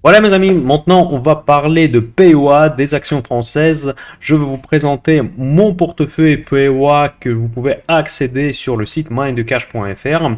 Voilà mes amis, maintenant on va parler de PEA, des actions françaises. Je vais vous présenter mon portefeuille PEA que vous pouvez accéder sur le site mindcash.fr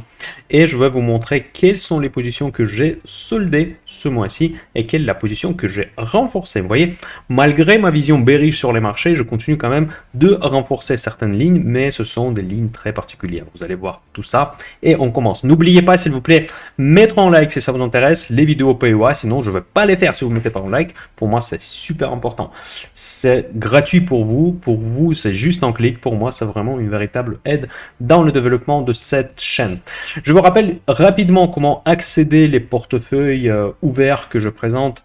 et je vais vous montrer quelles sont les positions que j'ai soldées ce mois-ci et quelle est la position que j'ai renforcée. Vous voyez, malgré ma vision bearish sur les marchés, je continue quand même de renforcer certaines lignes, mais ce sont des lignes très particulières. Vous allez voir tout ça et on commence. N'oubliez pas s'il vous plaît, mettre en like si ça vous intéresse les vidéos PEA, sinon je ne vais pas les faire si vous ne mettez pas en like. Pour moi, c'est super important. C'est gratuit pour vous, c'est juste un clic. Pour moi, c'est vraiment une véritable aide dans le développement de cette chaîne. Je vous rappelle rapidement comment accéder les portefeuilles ouverts que je présente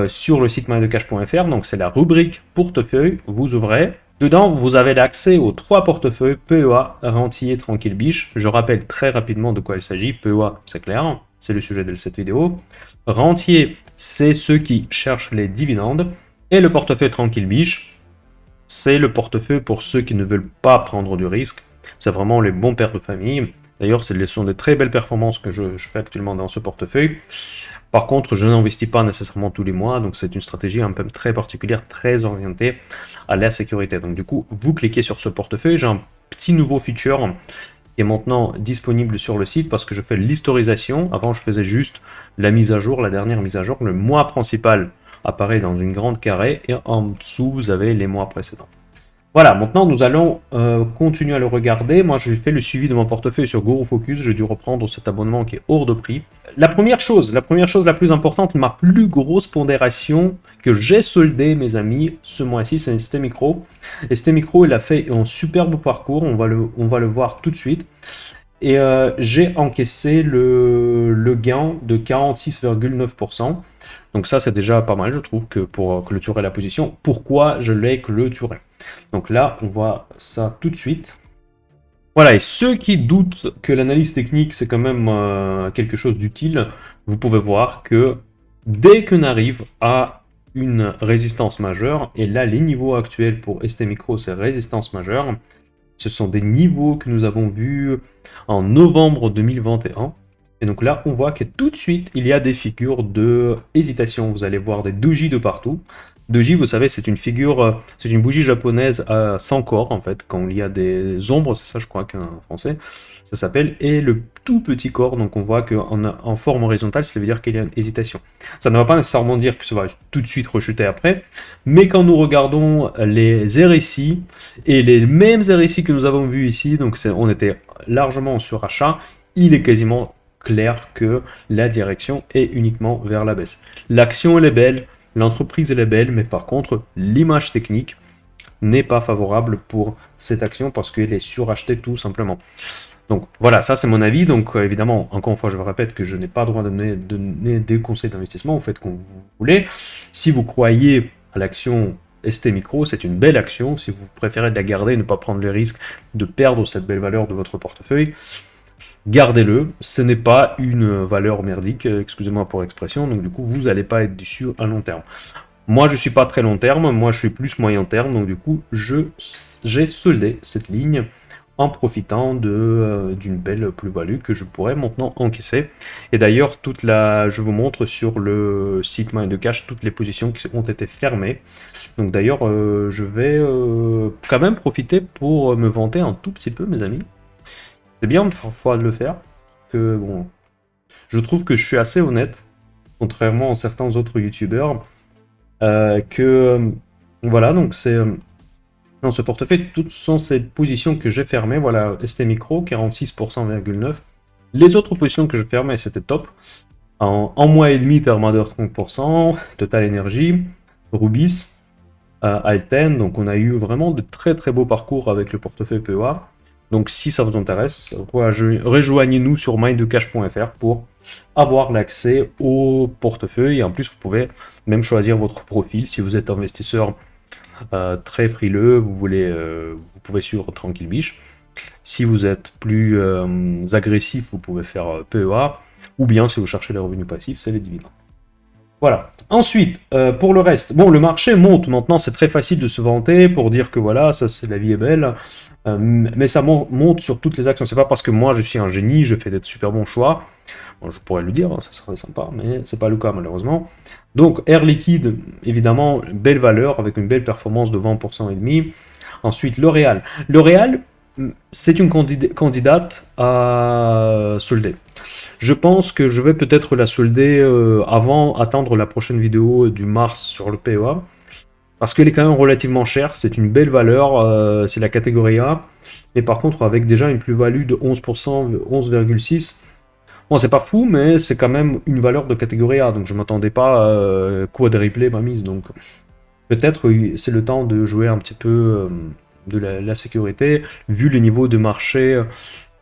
sur le site mindcash.fr. Donc, c'est la rubrique portefeuille. Vous ouvrez. Dedans, vous avez l'accès aux 3 portefeuilles PEA, rentier, tranquille biche. Je rappelle très rapidement de quoi il s'agit. PEA, c'est clair, c'est le sujet de cette vidéo. Rentier, c'est ceux qui cherchent les dividendes. Et le portefeuille tranquille biche, c'est le portefeuille pour ceux qui ne veulent pas prendre du risque. C'est vraiment les bons pères de famille. D'ailleurs, ce sont des très belles performances que je fais actuellement dans ce portefeuille. Par contre, je n'investis pas nécessairement tous les mois, donc c'est une stratégie un peu très particulière, très orientée à la sécurité. Donc du coup, vous cliquez sur ce portefeuille, j'ai un petit nouveau feature qui est maintenant disponible sur le site parce que je fais l'historisation. Avant, je faisais juste la mise à jour, la dernière mise à jour. Le mois principal apparaît dans une grande carré et en dessous, vous avez les mois précédents. Voilà, maintenant nous allons continuer à le regarder. Moi, j'ai fait le suivi de mon portefeuille sur Guru Focus. J'ai dû reprendre cet abonnement qui est hors de prix. La première chose la plus importante, ma plus grosse pondération que j'ai soldée, mes amis, ce mois-ci, c'est ST Micro. ST Micro, il a fait un superbe parcours. On va le voir tout de suite. Et j'ai encaissé le gain de 46,9%. Donc ça, c'est déjà pas mal, je trouve, que pour clôturer la position. Pourquoi je l'ai clôturé? Donc là, on voit ça tout de suite. Voilà, et ceux qui doutent que l'analyse technique, c'est quand même quelque chose d'utile, vous pouvez voir que dès qu'on arrive à une résistance majeure, et là, les niveaux actuels pour ST Micro, c'est résistance majeure, ce sont des niveaux que nous avons vus en novembre 2021. Et donc là, on voit que tout de suite, il y a des figures de hésitation. Vous allez voir des doji de partout. Doji, vous savez, c'est une figure, c'est une bougie japonaise à 100 corps, en fait, quand il y a des ombres, c'est ça, je crois qu'en français, ça s'appelle, et le tout petit corps, donc on voit qu'en forme horizontale, ça veut dire qu'il y a une hésitation. Ça ne va pas nécessairement dire que ça va tout de suite rechuter après, mais quand nous regardons les RSI, et les mêmes RSI que nous avons vus ici, donc on était largement en surachat, il est quasiment clair que la direction est uniquement vers la baisse. L'action, elle est belle, l'entreprise, elle est belle, mais par contre, l'image technique n'est pas favorable pour cette action parce qu'elle est surachetée tout simplement. Donc voilà, ça c'est mon avis. Donc évidemment, encore une fois, je vous répète que je n'ai pas le droit de donner des conseils d'investissement. Vous faites comme vous voulez. Si vous croyez à l'action ST Micro, c'est une belle action. Si vous préférez la garder, ne pas prendre le risque de perdre cette belle valeur de votre portefeuille, gardez-le. Ce n'est pas une valeur merdique, excusez-moi pour l'expression. Donc du coup, vous n'allez pas être déçu à long terme. Moi, je ne suis pas très long terme. Moi, je suis plus moyen terme. Donc du coup, j'ai soldé cette ligne en profitant d'une belle plus-value que je pourrais maintenant encaisser. Et d'ailleurs, je vous montre sur le site Mindcash toutes les positions qui ont été fermées. Donc d'ailleurs, je vais quand même profiter pour me vanter un tout petit peu, mes amis. C'est bien parfois de le faire, que bon, je trouve que je suis assez honnête, contrairement à certains autres youtubeurs, voilà, donc c'est dans ce portefeuille, toutes sont ces positions que j'ai fermées. Voilà, ST Micro, 46,9%. Les autres positions que je fermais, c'était top. En mois et demi, Thermader 30%, Total Energy, Rubis, Alten. Donc on a eu vraiment de très très beaux parcours avec le portefeuille PEA. Donc si ça vous intéresse, rejoignez-nous sur mindcash.fr pour avoir l'accès au portefeuille. Et en plus, vous pouvez même choisir votre profil si vous êtes investisseur très frileux, vous pouvez suivre Tranquille Biche. Si vous êtes plus agressif, vous pouvez faire PEA, ou bien si vous cherchez les revenus passifs, c'est les dividendes. Voilà. Ensuite, pour le reste, bon, le marché monte maintenant, c'est très facile de se vanter pour dire que voilà, ça c'est la vie est belle. Mais ça monte sur toutes les actions. C'est pas parce que moi je suis un génie, je fais des super bons choix. Bon, je pourrais le dire, ça serait sympa, mais c'est pas le cas malheureusement. Donc Air Liquide, évidemment, belle valeur avec une belle performance de 20% et demi. Ensuite, L'Oréal. L'Oréal, c'est une candidate à solder. Je pense que je vais peut-être la solder avant attendre la prochaine vidéo du mars sur le PEA. Parce qu'elle est quand même relativement chère, c'est une belle valeur, c'est la catégorie A. Mais par contre, avec déjà une plus-value de 11%, 11,6%, bon, c'est pas fou, mais c'est quand même une valeur de catégorie A. Donc je m'attendais pas à quadrupler ma mise. Donc peut-être c'est le temps de jouer un petit peu de la sécurité, vu le niveau de marché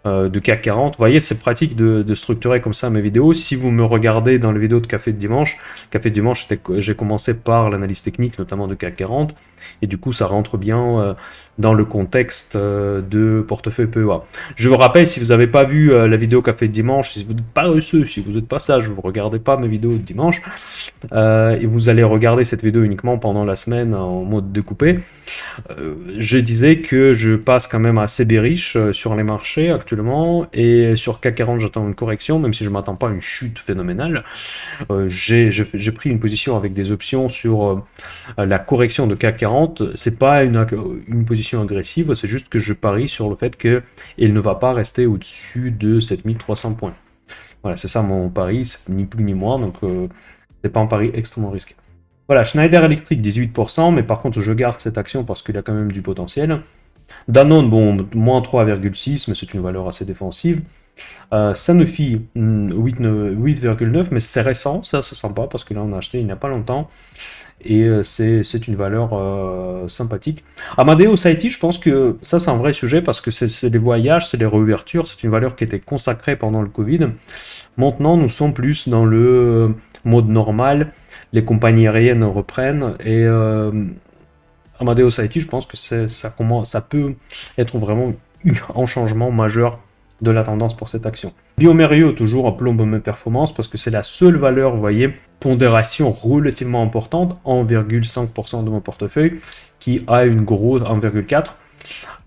de CAC 40. Vous voyez, c'est pratique de structurer comme ça mes vidéos. Si vous me regardez dans les vidéos de Café de Dimanche, j'ai commencé par l'analyse technique, notamment de CAC 40, et du coup, ça rentre bien dans le contexte de portefeuille PEA. Je vous rappelle, si vous n'avez pas vu la vidéo Café de Dimanche, si vous n'êtes pas reçu, si vous n'êtes pas sage, vous ne regardez pas mes vidéos de dimanche, et vous allez regarder cette vidéo uniquement pendant la semaine en mode découpé. Je disais que je passe quand même assez bearish sur les marchés actuellement, et sur CAC 40 j'attends une correction, même si je ne m'attends pas à une chute phénoménale. J'ai pris une position avec des options sur la correction de CAC 40. C'est pas une position agressive, c'est juste que je parie sur le fait qu'il ne va pas rester au-dessus de 7300 points. Voilà, c'est ça mon pari, c'est ni plus ni moins, donc c'est pas un pari extrêmement risqué. Voilà, Schneider Electric 18%, mais par contre je garde cette action parce qu'il a quand même du potentiel. Danone, bon, moins 3,6, mais c'est une valeur assez défensive. Sanofi, 8,9, mais c'est récent, ça c'est sympa parce que là on a acheté il n'y a pas longtemps. Et c'est une valeur sympathique. Amadeus IT, je pense que ça c'est un vrai sujet parce que c'est des voyages, c'est des réouvertures, c'est une valeur qui était consacrée pendant le Covid. Maintenant, nous sommes plus dans le mode normal, les compagnies aériennes reprennent et Amadeus IT, je pense que ça peut être vraiment un changement majeur de la tendance pour cette action. Biomerio, toujours à plombe mes performances parce que c'est la seule valeur, vous voyez, pondération relativement importante, 1,5% de mon portefeuille, qui a une grosse 1,4,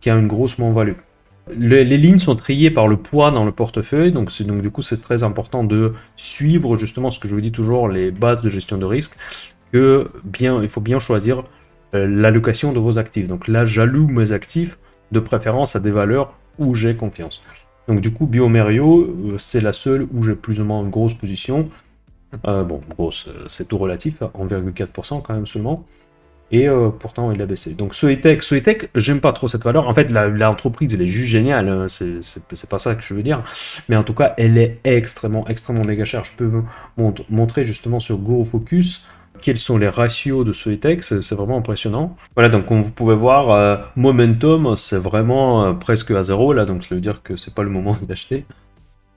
qui a une grosse moins-value. Les lignes sont triées par le poids dans le portefeuille, donc du coup c'est très important de suivre justement ce que je vous dis toujours, les bases de gestion de risque, il faut bien choisir l'allocation de vos actifs. Donc là j'alloue mes actifs de préférence à des valeurs où j'ai confiance. Donc du coup Biomerio, c'est la seule où j'ai plus ou moins une grosse position. Bon, grosse, c'est tout relatif, 1,4% quand même seulement. Et pourtant il a baissé. Donc Soitec, j'aime pas trop cette valeur. En fait, l'entreprise, elle est juste géniale. Hein. C'est pas ça que je veux dire. Mais en tout cas, elle est extrêmement méga chère. Je peux vous montrer justement sur GoFocus quels sont les ratios de Soitec. C'est vraiment impressionnant. Voilà, donc comme vous pouvez voir, Momentum, c'est vraiment presque à zéro là. Donc ça veut dire que c'est pas le moment d'acheter.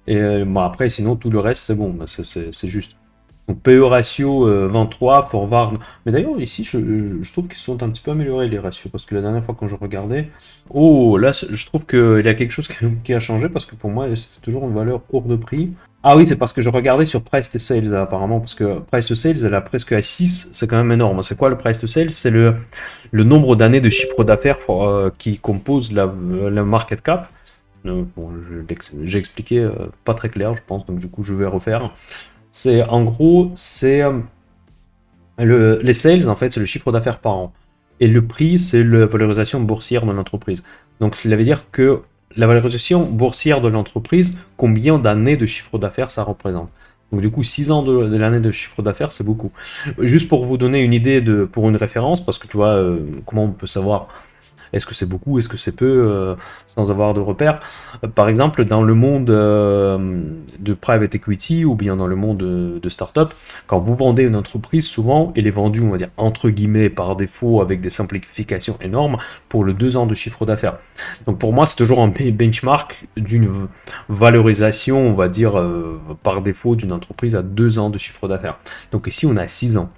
Et bon, après, sinon, tout le reste, c'est bon. C'est juste. Donc PE ratio 23, forward. Mais d'ailleurs, ici, je trouve qu'ils sont un petit peu améliorés les ratios. Parce que la dernière fois, quand je regardais. Oh, là, je trouve qu'il y a quelque chose qui a changé. Parce que pour moi, c'était toujours une valeur hors de prix. Ah oui, c'est parce que je regardais sur price to sales apparemment. Parce que price to sales, elle a presque à 6. C'est quand même énorme. C'est quoi le price to sales? C'est le nombre d'années de chiffre d'affaires qui compose la market cap. Bon, j'ai expliqué pas très clair, je pense. Donc du coup, je vais refaire. C'est en gros, c'est les sales en fait, c'est le chiffre d'affaires par an. Et le prix, c'est la valorisation boursière de l'entreprise. Donc cela veut dire que la valorisation boursière de l'entreprise, combien d'années de chiffre d'affaires ça représente. Donc du coup, 6 ans de l'année de chiffre d'affaires, c'est beaucoup. Juste pour vous donner une idée pour une référence, parce que tu vois, comment on peut savoir est-ce que c'est beaucoup, est-ce que c'est peu, sans avoir de repères. Par exemple, dans le monde de private equity ou bien dans le monde de start-up, quand vous vendez une entreprise, souvent, elle est vendue, on va dire, entre guillemets, par défaut, avec des simplifications énormes, pour le 2 ans de chiffre d'affaires. Donc pour moi, c'est toujours un benchmark d'une valorisation, on va dire, par défaut d'une entreprise à 2 ans de chiffre d'affaires. Donc ici, on a 6 ans.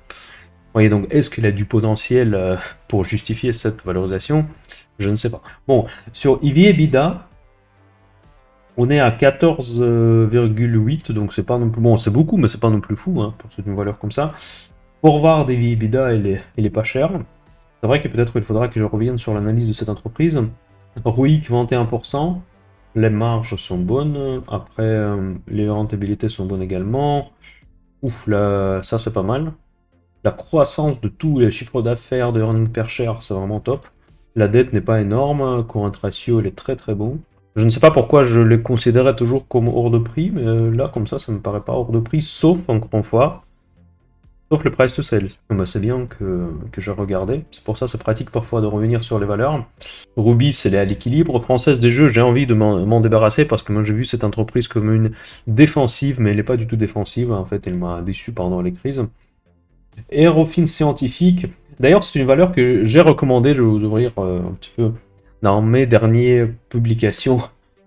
Voyez, donc est-ce qu'il a du potentiel pour justifier cette valorisation? Je ne sais pas. Bon, sur EV/EBITDA, on est à 14,8, donc c'est pas non plus... Bon, c'est beaucoup, mais c'est pas non plus fou, hein, pour une valeur comme ça. Forward EV/EBITDA, elle est pas chère. C'est vrai que peut-être il faudra que je revienne sur l'analyse de cette entreprise. ROIC 21%. Les marges sont bonnes. Après, les rentabilités sont bonnes également. Ouf, là, ça c'est pas mal. La croissance de tous les chiffres d'affaires de earnings per share, c'est vraiment top. La dette n'est pas énorme. Current ratio, il est très très bon. Je ne sais pas pourquoi je les considérais toujours comme hors de prix, mais là, comme ça me paraît pas hors de prix, sauf, encore une fois, sauf le price to sales. Bah, c'est bien que j'ai regardé. C'est pour ça c'est pratique parfois de revenir sur les valeurs. Rubis, elle est à l'équilibre. Française des Jeux, j'ai envie de m'en débarrasser parce que moi j'ai vu cette entreprise comme une défensive, mais elle n'est pas du tout défensive. En fait, elle m'a déçu pendant les crises. Aerofin Scientifique. D'ailleurs, c'est une valeur que j'ai recommandée. Je vais vous ouvrir un petit peu dans mes dernières publications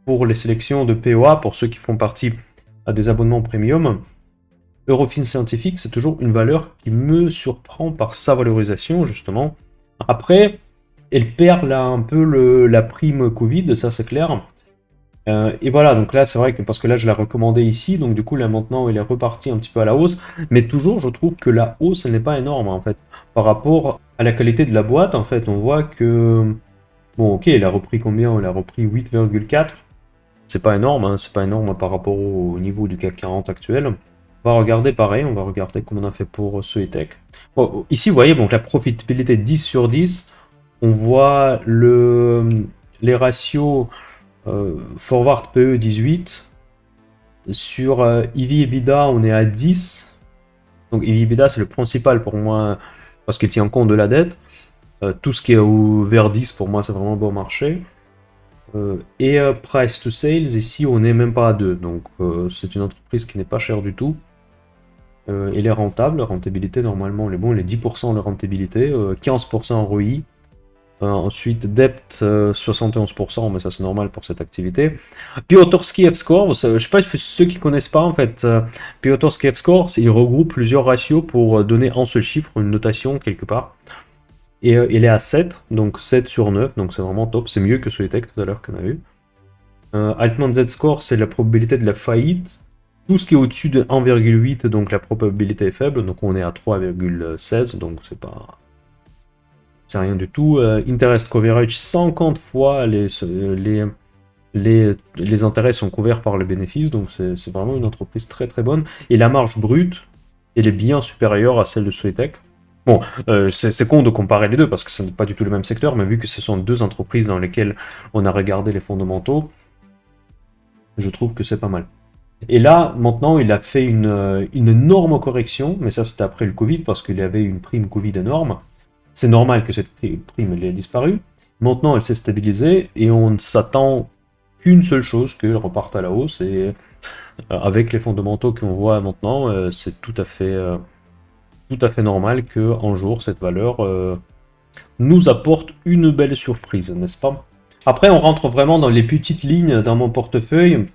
pour les sélections de POA, pour ceux qui font partie à des abonnements premium. Eurofin Scientifique, c'est toujours une valeur qui me surprend par sa valorisation, justement. Après, elle perd là un peu la prime Covid, ça c'est clair. Et voilà, donc là c'est vrai que parce que là je l'ai recommandé ici, donc du coup là maintenant il est reparti un petit peu à la hausse, mais toujours je trouve que la hausse elle n'est pas énorme en fait. Par rapport à la qualité de la boîte, en fait, on voit que. Bon, ok, il a repris combien? Il a repris 8,4. C'est pas énorme, hein, c'est pas énorme par rapport au niveau du CAC 40 actuel. On va regarder pareil, on va regarder comment on a fait pour Soitec. Bon, ici, vous voyez, donc la profitabilité 10 sur 10. On voit les ratios forward PE 18. Sur EV/EBITDA, on est à 10. Donc EV/EBITDA, c'est le principal pour moi parce qu'il tient compte de la dette. Tout ce qui est vers 10, pour moi, c'est vraiment bon marché. Et price to sales, ici, on n'est même pas à 2. Donc, c'est une entreprise qui n'est pas chère du tout. Elle est rentable. La rentabilité, normalement, elle est bon. Elle est 10% de rentabilité, 15% ROI. Ensuite, depth, 71%, mais ça, c'est normal pour cette activité. Piotrowski F-Score, je ne sais pas si ceux qui ne connaissent pas, en fait, Piotrowski F-Score, il regroupe plusieurs ratios pour donner en ce chiffre une notation quelque part. Et il est à 7, donc 7 sur 9, donc c'est vraiment top. C'est mieux que Soitec tout à l'heure qu'on a vu. Altman Z-Score, c'est la probabilité de la faillite. Tout ce qui est au-dessus de 1,8, donc la probabilité est faible, donc on est à 3,16, donc c'est rien du tout. Interest coverage, 50 fois les intérêts sont couverts par les bénéfices, donc c'est vraiment une entreprise très très bonne. Et la marge brute, elle est bien supérieure à celle de Soitec. Bon, c'est con de comparer les deux parce que ce n'est pas du tout le même secteur, mais vu que ce sont deux entreprises dans lesquelles on a regardé les fondamentaux, je trouve que c'est pas mal. Et là, maintenant, il a fait une énorme correction, mais ça c'était après le Covid parce qu'il y avait une prime Covid énorme. C'est normal que cette prime elle ait disparu. Maintenant, elle s'est stabilisée et on ne s'attend qu'une seule chose, qu'elle reparte à la hausse. Et avec les fondamentaux qu'on voit maintenant, c'est tout à fait normal qu'un jour cette valeur nous apporte une belle surprise, n'est-ce pas? Après, on rentre vraiment dans les petites lignes dans mon portefeuille.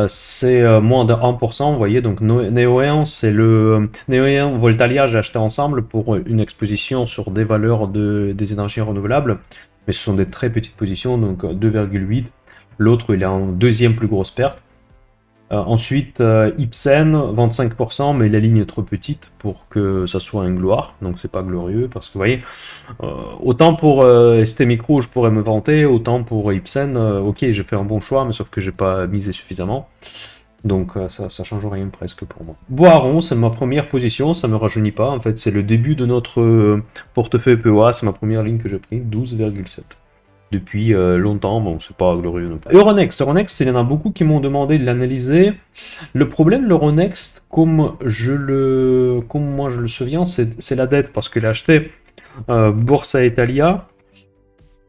C'est moins de 1%, vous voyez, donc Neoen, c'est le Neoen Voltalia, j'ai acheté ensemble pour une exposition sur des valeurs des énergies renouvelables, mais ce sont des très petites positions, donc 2,8. L'autre, il est en deuxième plus grosse perte. Ensuite, Ipsen, 25%, mais la ligne est trop petite pour que ça soit un gloire, donc c'est pas glorieux, parce que vous voyez, autant pour ST Micro je pourrais me vanter, autant pour Ipsen, ok j'ai fait un bon choix, mais sauf que j'ai pas misé suffisamment, donc ça change rien presque pour moi. Boiron, c'est ma première position, ça me rajeunit pas, en fait c'est le début de notre portefeuille POA, c'est ma première ligne que j'ai pris, 12,7. Depuis longtemps, bon, c'est pas glorieux non plus. Euronext, il y en a beaucoup qui m'ont demandé de l'analyser. Le problème de l'Euronext, comme moi je le souviens, c'est la dette, parce qu'il a acheté Borsa Italia,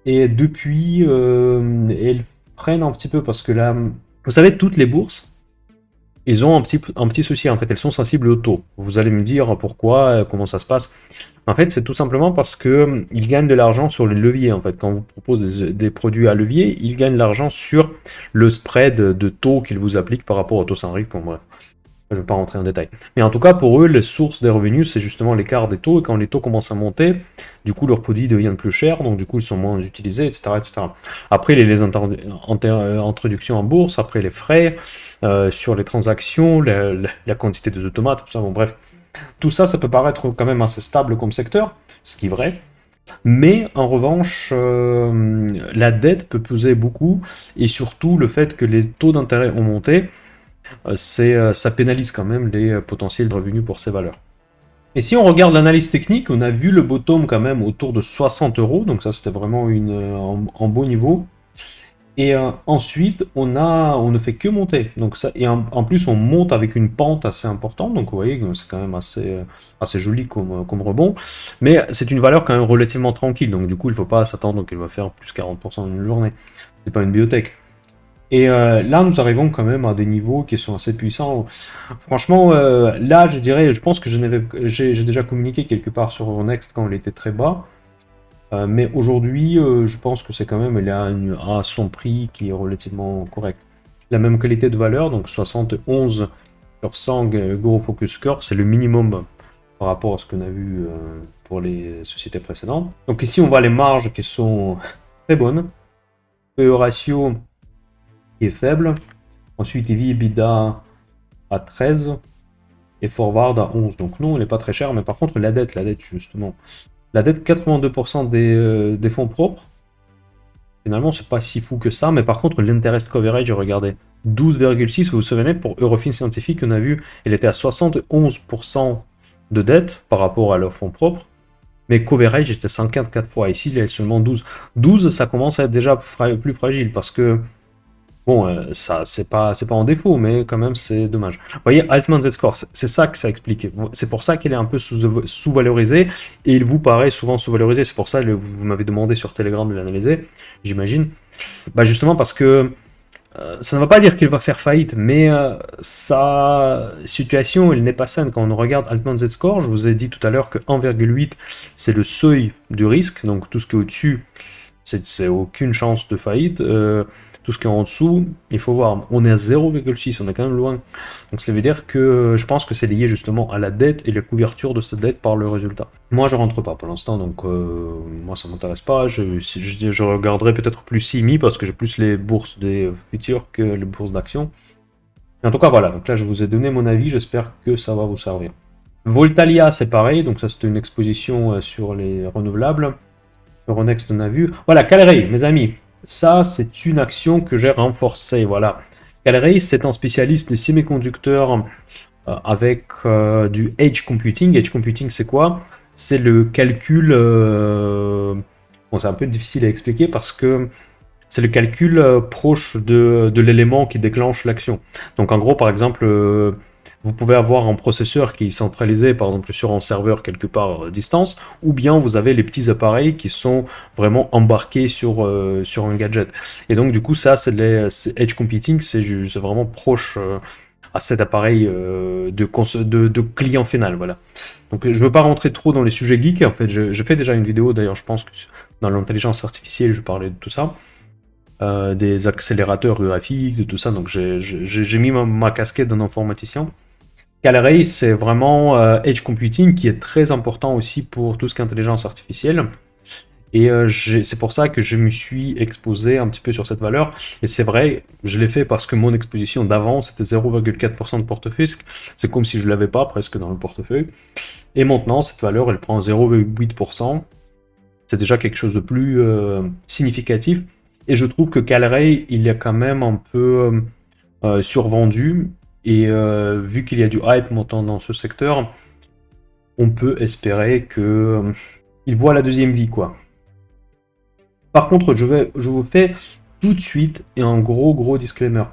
et depuis, elles prennent un petit peu, parce que là, vous savez, toutes les bourses, ils ont un petit souci, en fait, elles sont sensibles au taux. Vous allez me dire pourquoi, comment ça se passe. En fait, c'est tout simplement parce que ils gagnent de l'argent sur les leviers. En fait, quand on vous propose des produits à levier, ils gagnent de l'argent sur le spread de taux qu'ils vous appliquent par rapport au taux sans risque. Bref, je ne vais pas rentrer en détail. Mais en tout cas, pour eux, les sources des revenus, c'est justement l'écart des taux. Et quand les taux commencent à monter, du coup, leurs produits deviennent plus chers, donc du coup, ils sont moins utilisés, etc., etc. Après, les introductions en bourse, après les frais sur les transactions, la quantité des automates, tout ça. Bon, bref. Tout ça, ça peut paraître quand même assez stable comme secteur, ce qui est vrai. Mais en revanche, la dette peut peser beaucoup, et surtout le fait que les taux d'intérêt ont monté, ça pénalise quand même les potentiels de revenus pour ces valeurs. Et si on regarde l'analyse technique, on a vu le bottom quand même autour de 60 euros, donc ça c'était vraiment en beau niveau. Et ensuite, on ne fait que monter. Donc ça, et en plus, on monte avec une pente assez importante. Donc vous voyez, c'est quand même assez joli comme rebond. Mais c'est une valeur quand même relativement tranquille. Donc du coup, il ne faut pas s'attendre qu'elle va faire plus 40% en une journée. C'est pas une biotech. Et là, nous arrivons quand même à des niveaux qui sont assez puissants. Franchement, là, je dirais, je pense que j'ai déjà communiqué quelque part sur Euronext quand il était très bas. Mais aujourd'hui, je pense que c'est quand même, il a à son prix qui est relativement correct. La même qualité de valeur, donc 71 sur 100 Go Focus Score, c'est le minimum par rapport à ce qu'on a vu pour les sociétés précédentes. Donc ici, on voit les marges qui sont très bonnes. PE ratio qui est faible. Ensuite, EV EBITDA à 13 et Forward à 11. Donc non, il n'est pas très cher, mais par contre, la dette justement. La dette, 82% des fonds propres. Finalement, c'est pas si fou que ça, mais par contre, l'interest coverage, regardez, 12,6, vous vous souvenez, pour Eurofin Scientific, on a vu, elle était à 71% de dette par rapport à leurs fonds propres, mais coverage était 54 fois. Ici, il est seulement 12. 12, ça commence à être déjà plus fragile, parce que bon, ça, c'est pas en défaut, mais quand même, c'est dommage. Vous voyez, Altman Z-Score, c'est ça que ça explique. C'est pour ça qu'il est un peu sous-valorisé, et il vous paraît souvent sous-valorisé. C'est pour ça que vous m'avez demandé sur Telegram de l'analyser, j'imagine. Bah justement parce que ça ne va pas dire qu'il va faire faillite, mais sa situation, elle n'est pas saine. Quand on regarde Altman Z-Score, je vous ai dit tout à l'heure que 1,8, c'est le seuil du risque, donc tout ce qui est au-dessus, c'est aucune chance de faillite. Tout ce qui est en dessous, il faut voir, on est à 0,6, on est quand même loin. Donc ça veut dire que je pense que c'est lié justement à la dette et la couverture de cette dette par le résultat. Moi je rentre pas pour l'instant, donc moi ça m'intéresse pas. Je regarderai peut-être plus CIMI parce que j'ai plus les bourses des futurs que les bourses d'actions. En tout cas voilà, donc là je vous ai donné mon avis, j'espère que ça va vous servir. Voltalia c'est pareil, donc ça c'était une exposition sur les renouvelables. Euronext on a vu. Voilà, Calray, mes amis. Ça, c'est une action que j'ai renforcée. Voilà. Calray, c'est un spécialiste des semi-conducteurs avec du Edge Computing. Edge Computing, c'est quoi? C'est le calcul. Bon, c'est un peu difficile à expliquer parce que c'est le calcul proche de l'élément qui déclenche l'action. Donc, en gros, par exemple, vous pouvez avoir un processeur qui est centralisé, par exemple, sur un serveur quelque part à distance, ou bien vous avez les petits appareils qui sont vraiment embarqués sur un gadget. Et donc, du coup, ça, c'est Edge Computing, c'est vraiment proche à cet appareil de client final. Voilà. Donc, je ne veux pas rentrer trop dans les sujets geeks. En fait, je fais déjà une vidéo, d'ailleurs, je pense que dans l'intelligence artificielle, je parlais de tout ça. Des accélérateurs graphiques, de tout ça. Donc, j'ai mis ma casquette d'un informaticien. Calray, c'est vraiment Edge Computing qui est très important aussi pour tout ce qui est intelligence artificielle. Et c'est pour ça que je me suis exposé un petit peu sur cette valeur. Et c'est vrai, je l'ai fait parce que mon exposition d'avant, c'était 0,4% de portefeuille. C'est comme si je ne l'avais pas presque dans le portefeuille. Et maintenant, cette valeur, elle prend 0,8%. C'est déjà quelque chose de plus significatif. Et je trouve que Calray, il est quand même un peu survendu. Et vu qu'il y a du hype montant dans ce secteur, on peut espérer que il voit la deuxième vie, quoi. Par contre, je vous fais tout de suite et un gros disclaimer.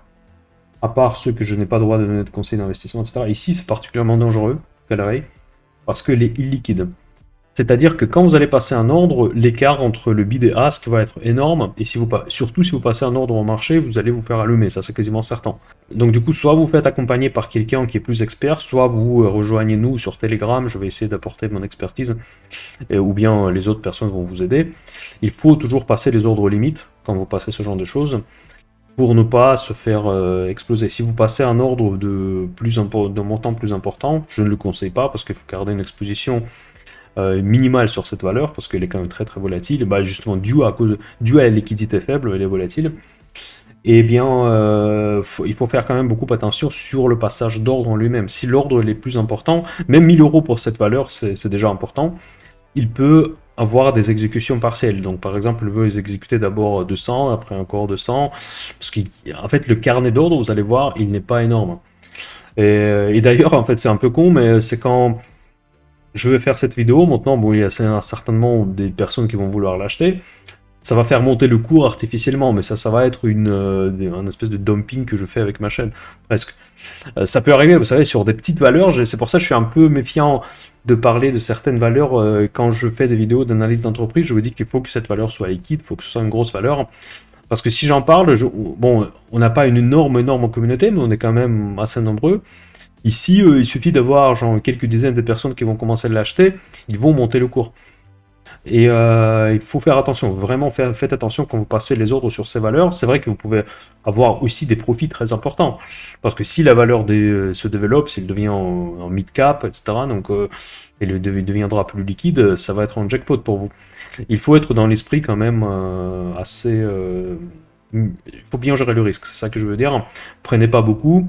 À part ceux que je n'ai pas le droit de donner de conseils d'investissement, etc. Ici, c'est particulièrement dangereux, Calray, parce qu'il est illiquide. C'est-à-dire que quand vous allez passer un ordre, l'écart entre le bid et ask va être énorme, et surtout si vous passez un ordre au marché, vous allez vous faire allumer, ça c'est quasiment certain. Donc du coup, soit vous faites accompagner par quelqu'un qui est plus expert, soit vous rejoignez nous sur Telegram, je vais essayer d'apporter mon expertise, ou bien les autres personnes vont vous aider. Il faut toujours passer les ordres limites quand vous passez ce genre de choses, pour ne pas se faire exploser. Si vous passez un ordre de montant plus important, je ne le conseille pas, parce qu'il faut garder une exposition minimale sur cette valeur, parce qu'elle est quand même très volatile, bah justement dû à la liquidité faible, elle est volatile. Et bien, il faut faire quand même beaucoup attention sur le passage d'ordre en lui-même. Si l'ordre est plus important, même 1000 € pour cette valeur, c'est déjà important, il peut avoir des exécutions partielles. Donc par exemple, je veux les exécuter d'abord 200, après encore 200, parce qu'en fait le carnet d'ordre, vous allez voir, il n'est pas énorme. Et d'ailleurs, en fait, c'est un peu con, mais c'est quand je vais faire cette vidéo, maintenant, bon, il y a certainement des personnes qui vont vouloir l'acheter, ça va faire monter le cours artificiellement, mais ça va être un espèce de dumping que je fais avec ma chaîne, presque. Ça peut arriver, vous savez, sur des petites valeurs, c'est pour ça que je suis un peu méfiant de parler de certaines valeurs. Quand je fais des vidéos d'analyse d'entreprise, je vous dis qu'il faut que cette valeur soit liquide, il faut que ce soit une grosse valeur. Parce que si j'en parle, bon, on n'a pas une énorme communauté, mais on est quand même assez nombreux. Ici, il suffit d'avoir genre quelques dizaines de personnes qui vont commencer à l'acheter, ils vont monter le cours. Et il faut faire attention, vraiment faites attention quand vous passez les ordres sur ces valeurs. C'est vrai que vous pouvez avoir aussi des profits très importants. Parce que si la valeur se développe, s'il devient en mid-cap, etc., donc, il deviendra plus liquide, ça va être un jackpot pour vous. Il faut être dans l'esprit quand même assez... il faut bien gérer le risque, c'est ça que je veux dire. Prenez pas beaucoup,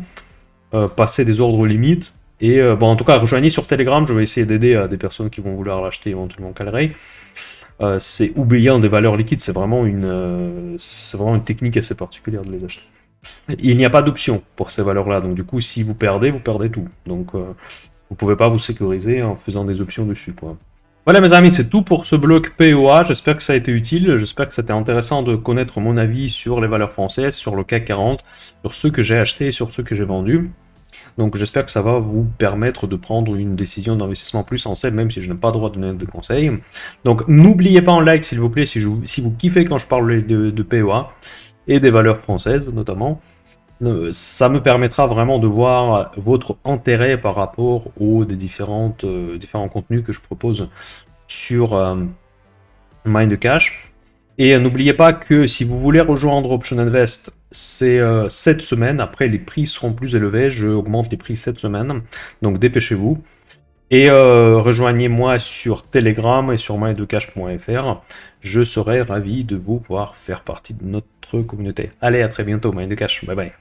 passez des ordres limites. Et bon, en tout cas, rejoignez sur Telegram, je vais essayer d'aider à des personnes qui vont vouloir l'acheter éventuellement Caleray. C'est oubliant des valeurs liquides, c'est vraiment une technique assez particulière de les acheter. Il n'y a pas d'option pour ces valeurs-là, donc du coup, si vous perdez tout. Donc, vous pouvez pas vous sécuriser en faisant des options dessus, quoi. Voilà mes amis, c'est tout pour ce bloc POA, j'espère que ça a été utile, j'espère que c'était intéressant de connaître mon avis sur les valeurs françaises, sur le CAC 40, sur ceux que j'ai achetés et sur ceux que j'ai vendus. Donc j'espère que ça va vous permettre de prendre une décision d'investissement plus sensée, même si je n'ai pas le droit de donner de conseils. Donc n'oubliez pas en like s'il vous plaît, si vous kiffez quand je parle de POA et des valeurs françaises notamment. Ça me permettra vraiment de voir votre intérêt par rapport aux différents contenus que je propose sur Mindcash. Et n'oubliez pas que si vous voulez rejoindre Option Invest, c'est cette semaine. Après, les prix seront plus élevés. Je augmente les prix cette semaine. Donc dépêchez-vous. Et rejoignez-moi sur Telegram et sur mindcash.fr. Je serai ravi de vous voir faire partie de notre communauté. Allez, à très bientôt, Mindcash. Bye bye.